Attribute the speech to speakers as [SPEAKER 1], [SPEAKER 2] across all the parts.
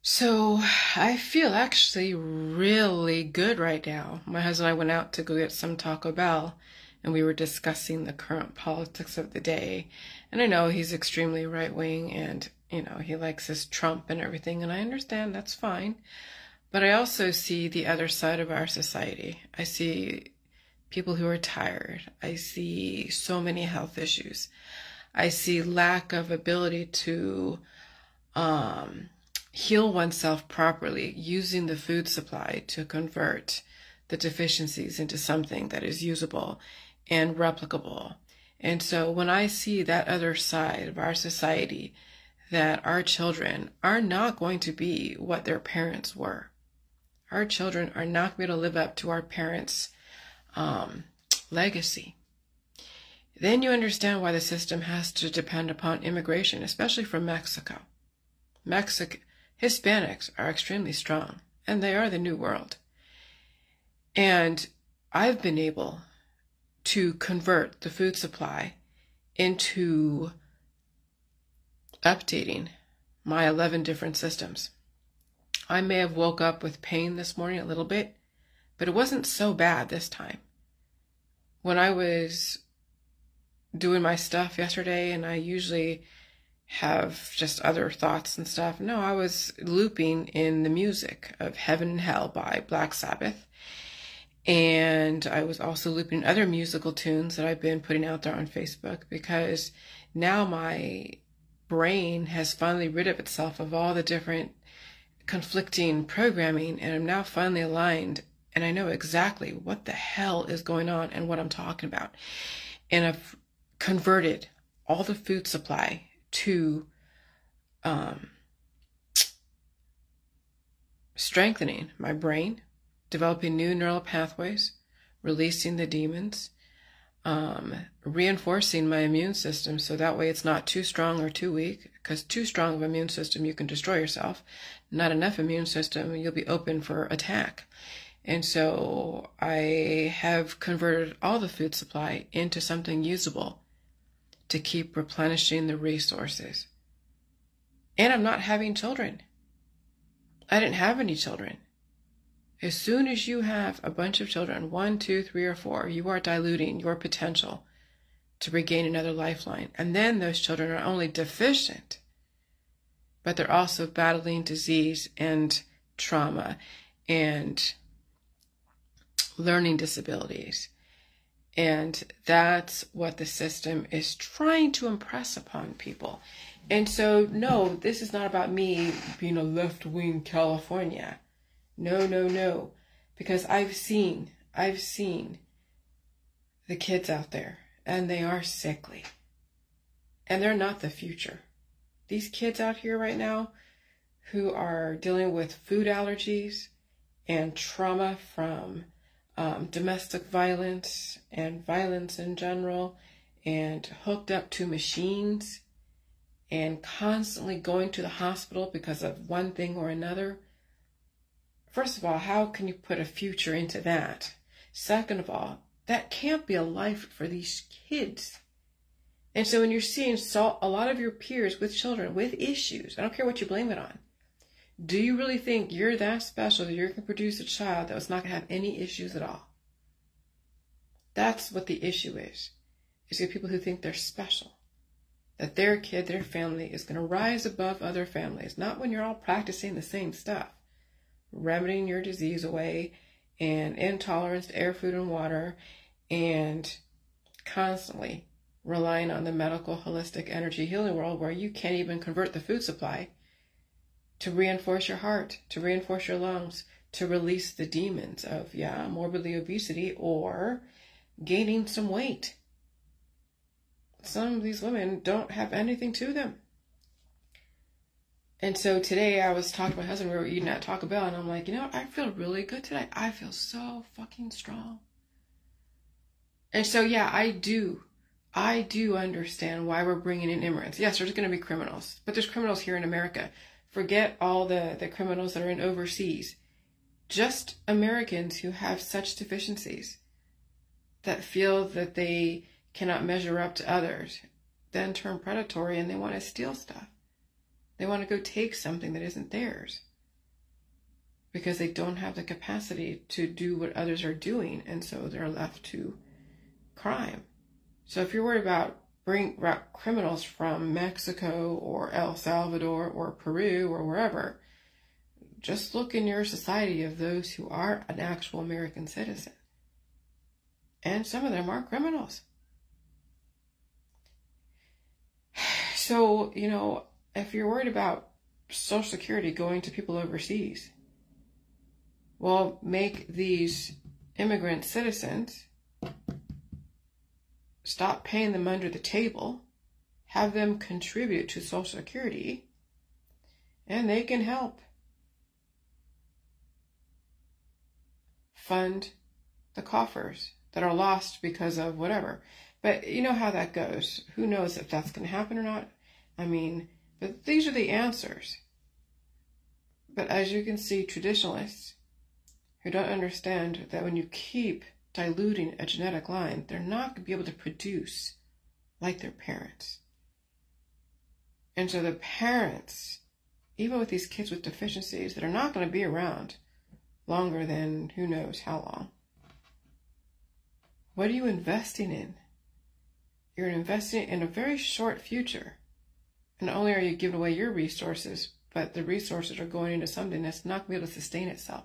[SPEAKER 1] So I feel actually really good right now. My husband and I went out to go get some Taco Bell and we were discussing the current politics of the day. And I know he's extremely right wing and, he likes his Trump and everything, and I understand that's fine. But I also see the other side of our society. I see people who are tired. I see so many health issues. I see lack of ability to heal oneself properly using the food supply to convert the deficiencies into something that is usable and replicable. And so when I see that other side of our society, that our children are not going to be what their parents were. Our children are not going to live up to our parents' legacy. Then you understand why the system has to depend upon immigration, especially from Mexico. Hispanics are extremely strong, and they are the new world. And I've been able to convert the food supply into updating my 11 different systems. I may have woke up with pain this morning a little bit, but it wasn't so bad this time. When I was doing my stuff yesterday, and I usually have just other thoughts and stuff. No, I was looping in the music of Heaven and Hell by Black Sabbath. And I was also looping other musical tunes that I've been putting out there on Facebook, because now my brain has finally rid of itself of all the different conflicting programming, and I'm now finally aligned, and I know exactly what the hell is going on and what I'm talking about. And I've converted all the food supply to strengthening my brain, developing new neural pathways, releasing the demons, reinforcing my immune system so that way it's not too strong or too weak, because too strong of an immune system, you can destroy yourself. Not enough immune system, you'll be open for attack. And so I have converted all the food supply into something usable to keep replenishing the resources. And I'm not having children. I didn't have any children. As soon as you have a bunch of children, 1, 2, 3, or 4, you are diluting your potential to regain another lifeline. And then those children are only deficient, but they're also battling disease and trauma and learning disabilities. And that's what the system is trying to impress upon people. And so, no, this is not about me being a left-wing California. No, no, no. Because I've seen the kids out there, and they are sickly. And they're not the future. These kids out here right now who are dealing with food allergies and trauma from domestic violence and violence in general, and hooked up to machines and constantly going to the hospital because of one thing or another. First of all, how can you put a future into that? Second of all, that can't be a life for these kids. And so when you're seeing a lot of your peers with children with issues, I don't care what you blame it on, do you really think you're that special that you're going to produce a child that was not going to have any issues at all? That's what the issue is. It's the people who think they're special, that their kid, their family is going to rise above other families, not when you're all practicing the same stuff, remedying your disease away and intolerance to air, food, and water, and constantly relying on the medical, holistic, energy healing world where you can't even convert the food supply to reinforce your heart, to reinforce your lungs, to release the demons of, morbidly obesity or gaining some weight. Some of these women don't have anything to them. And so today I was talking to my husband, we were eating at Taco Bell, and I'm like, I feel really good today. I feel so fucking strong. And so, I do understand why we're bringing in immigrants. Yes, there's going to be criminals, but there's criminals here in America. Forget all the criminals that are in overseas. Just Americans who have such deficiencies that feel that they cannot measure up to others, then turn predatory and they want to steal stuff. They want to go take something that isn't theirs. because they don't have the capacity to do what others are doing, and so they're left to crime. So if you're worried about bring criminals from Mexico or El Salvador or Peru or wherever, just look in your society of those who are an actual American citizen. And some of them are criminals. So, you know, if you're worried about Social Security going to people overseas, well, make these immigrant citizens, stop paying them under the table, have them contribute to Social Security, and they can help fund the coffers that are lost because of whatever. But you know how that goes. Who knows if that's going to happen or not? I mean, but these are the answers. But as you can see, traditionalists who don't understand that when you keep diluting a genetic line, they're not going to be able to produce like their parents. And so the parents, even with these kids with deficiencies that are not going to be around longer than who knows how long, what are you investing in? You're investing in a very short future. And not only are you giving away your resources, but the resources are going into something that's not going to be able to sustain itself.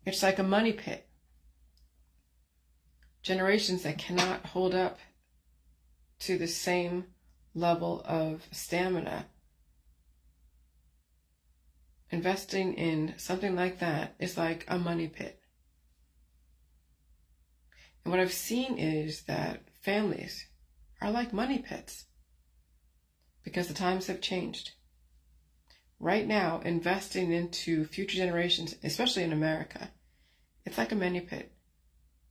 [SPEAKER 1] It's like a money pit. Generations that cannot hold up to the same level of stamina. Investing in something like that is like a money pit. And what I've seen is that families are like money pits because the times have changed. Right now, investing into future generations, especially in America, it's like a money pit.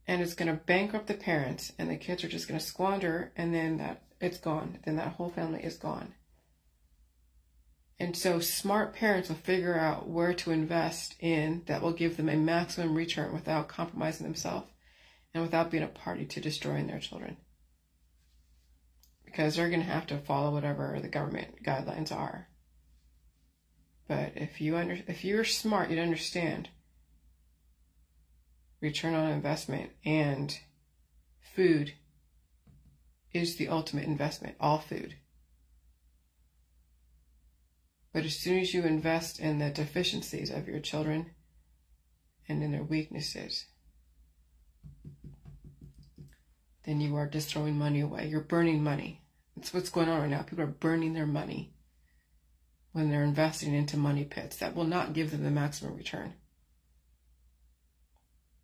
[SPEAKER 1] And it's going to bankrupt the parents, and the kids are just going to squander, and then it's gone. Then that whole family is gone. And so smart parents will figure out where to invest in that will give them a maximum return without compromising themselves and without being a party to destroying their children. Because they're going to have to follow whatever the government guidelines are. But if you're smart, you'd understand return on investment, and food is the ultimate investment, all food. But as soon as you invest in the deficiencies of your children and in their weaknesses, then you are just throwing money away. You're burning money. That's what's going on right now. People are burning their money when they're investing into money pits that will not give them the maximum return.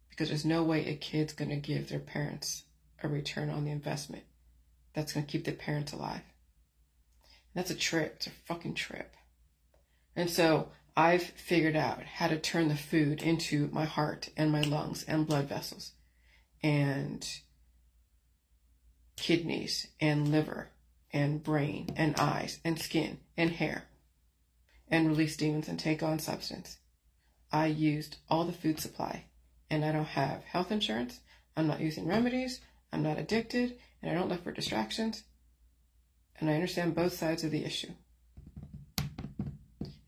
[SPEAKER 1] Because there's no way a kid's going to give their parents a return on the investment that's going to keep the parents alive. And that's a trip. It's a fucking trip. And so I've figured out how to turn the food into my heart and my lungs and blood vessels and kidneys and liver and brain and eyes and skin and hair and release demons and take on substance. I used all the food supply. And I don't have health insurance, I'm not using remedies, I'm not addicted, and I don't look for distractions. And I understand both sides of the issue.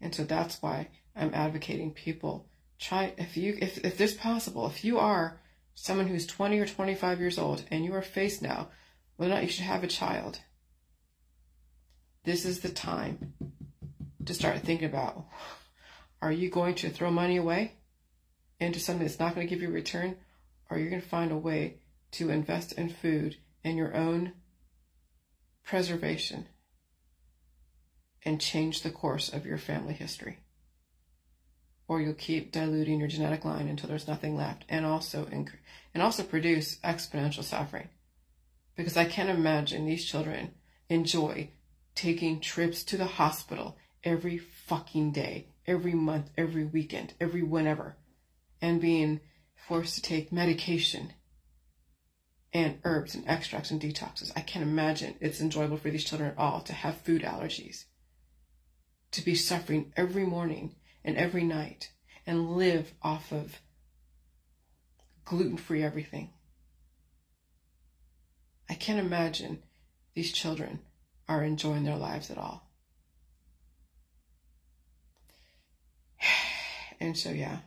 [SPEAKER 1] And so that's why I'm advocating people try, if this possible, if you are someone who's 20 or 25 years old and you are faced now whether or not you should have a child, this is the time to start thinking about, are you going to throw money away into something that's not going to give you a return, or you're going to find a way to invest in food and your own preservation and change the course of your family history? Or you'll keep diluting your genetic line until there's nothing left, and also produce exponential suffering. Because I can't imagine these children enjoy taking trips to the hospital every fucking day, every month, every weekend, every whenever, and being forced to take medication and herbs and extracts and detoxes. I can't imagine it's enjoyable for these children at all to have food allergies, to be suffering every morning and every night and live off of gluten-free everything. I can't imagine these children are enjoying their lives at all. And so, yeah.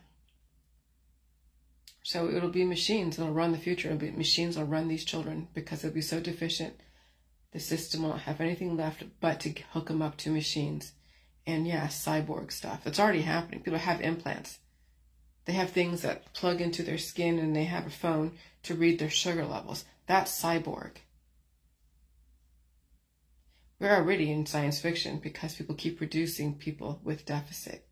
[SPEAKER 1] So it'll be machines that'll run the future. It'll be machines that'll run these children because they'll be so deficient. The system won't have anything left but to hook them up to machines. And yeah, cyborg stuff. It's already happening. People have implants. They have things that plug into their skin and they have a phone to read their sugar levels. That's cyborg. We're already in science fiction because people keep producing people with deficit.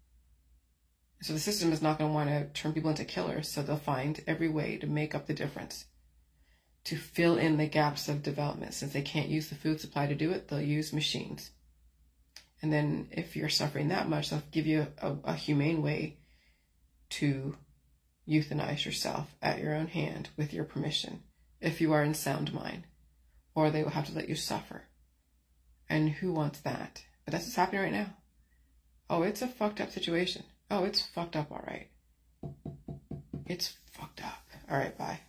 [SPEAKER 1] So the system is not going to want to turn people into killers, so they'll find every way to make up the difference, to fill in the gaps of development. Since they can't use the food supply to do it, they'll use machines. And then if you're suffering that much, they'll give you a humane way to euthanize yourself at your own hand with your permission, if you are in sound mind, or they will have to let you suffer. And who wants that? But that's what's happening right now. Oh, it's a fucked up situation. Oh, it's fucked up, all right. It's fucked up. All right, bye.